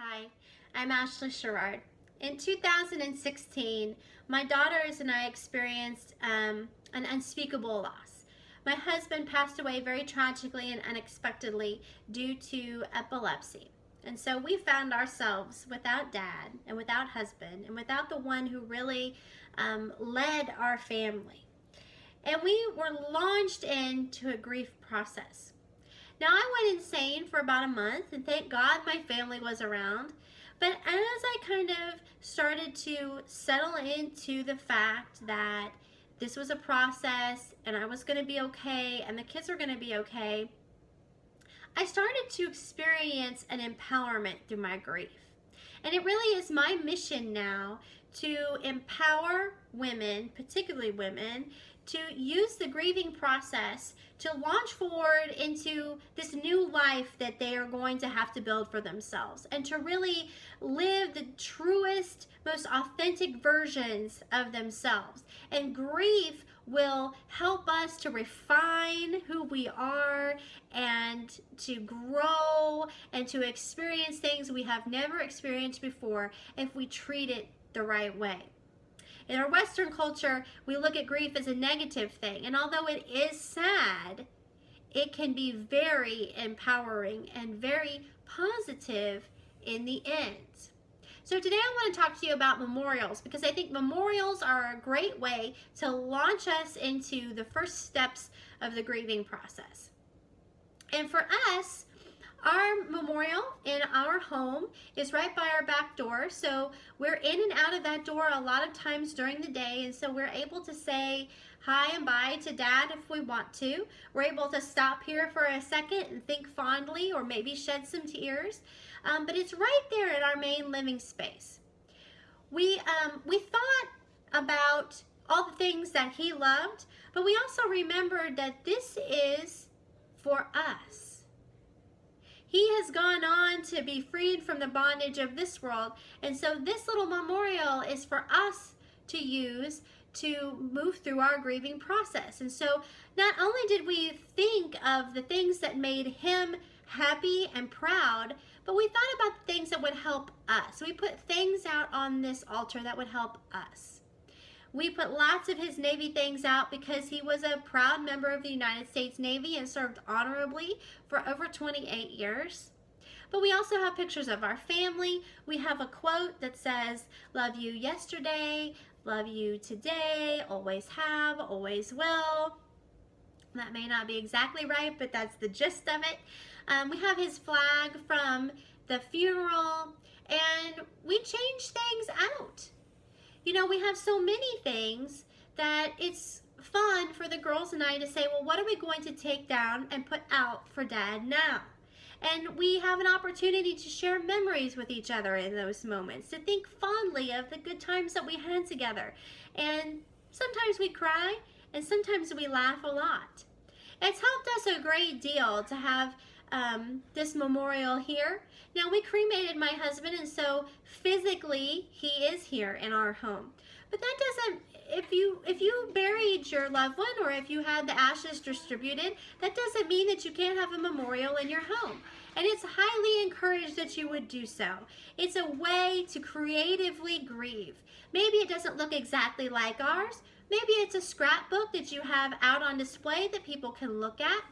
Hi, I'm Ashley Sherrard. In 2016, my daughters and I experienced an unspeakable loss. My husband passed away very tragically and unexpectedly due to epilepsy. And so we found ourselves without dad and without husband and without the one who really led our family. And we were launched into a grief process. Now, I went insane for about a month, and thank God my family was around. But as I kind of started to settle into the fact that this was a process and I was going to be okay and the kids were going to be okay, I started to experience an empowerment through my grief. And it really is my mission now to empower women, particularly women, to use the grieving process to launch forward into this new life that they are going to have to build for themselves and to really live the truest, most authentic versions of themselves. And grief will help us to refine who we are and to grow and to experience things we have never experienced before if we treat it the right way. In our Western culture, we look at grief as a negative thing, and although it is sad, it can be very empowering and very positive in the end. So today I want to talk to you about memorials because I think memorials are a great way to launch us into the first steps of the grieving process. And for us, our memorial in our home is right by our back door, so we're in and out of that door a lot of times during the day, and so we're able to say hi and bye to Dad if we want to. We're able to stop here for a second and think fondly or maybe shed some tears, but it's right there in our main living space. We thought about all the things that he loved, but we also remembered that this is for us. He has gone on to be freed from the bondage of this world, and so this little memorial is for us to use to move through our grieving process. And so not only did we think of the things that made him happy and proud, but we thought about the things that would help us. We put things out on this altar that would help us. We put lots of his Navy things out because he was a proud member of the United States Navy and served honorably for over 28 years. But we also have pictures of our family. We have a quote that says, "Love you yesterday, love you today, always have, always will." That may not be exactly right, but that's the gist of it. We have his flag from the funeral, and we change things out. You know, we have so many things that it's fun for the girls and I to say, well, what are we going to take down and put out for Dad now? And we have an opportunity to share memories with each other in those moments, to think fondly of the good times that we had together. And sometimes we cry, and sometimes we laugh a lot. It's helped us a great deal to have this memorial here. Now, we cremated my husband, and so physically he is here in our home. But that doesn't, if you buried your loved one or if you had the ashes distributed, that doesn't mean that you can't have a memorial in your home. And it's highly encouraged that you would do so. It's a way to creatively grieve. Maybe it doesn't look exactly like ours. Maybe it's a scrapbook that you have out on display that people can look at.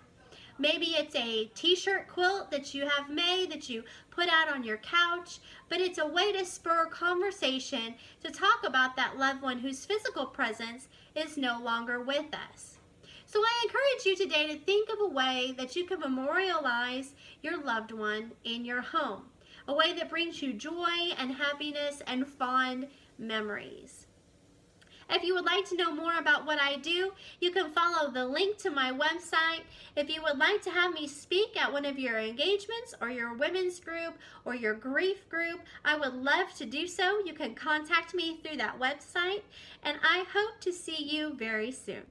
Maybe it's a t-shirt quilt that you have made that you put out on your couch, but it's a way to spur conversation to talk about that loved one whose physical presence is no longer with us. So I encourage you today to think of a way that you can memorialize your loved one in your home, a way that brings you joy and happiness and fond memories. If you would like to know more about what I do, you can follow the link to my website. If you would like to have me speak at one of your engagements or your women's group or your grief group, I would love to do so. You can contact me through that website, and I hope to see you very soon.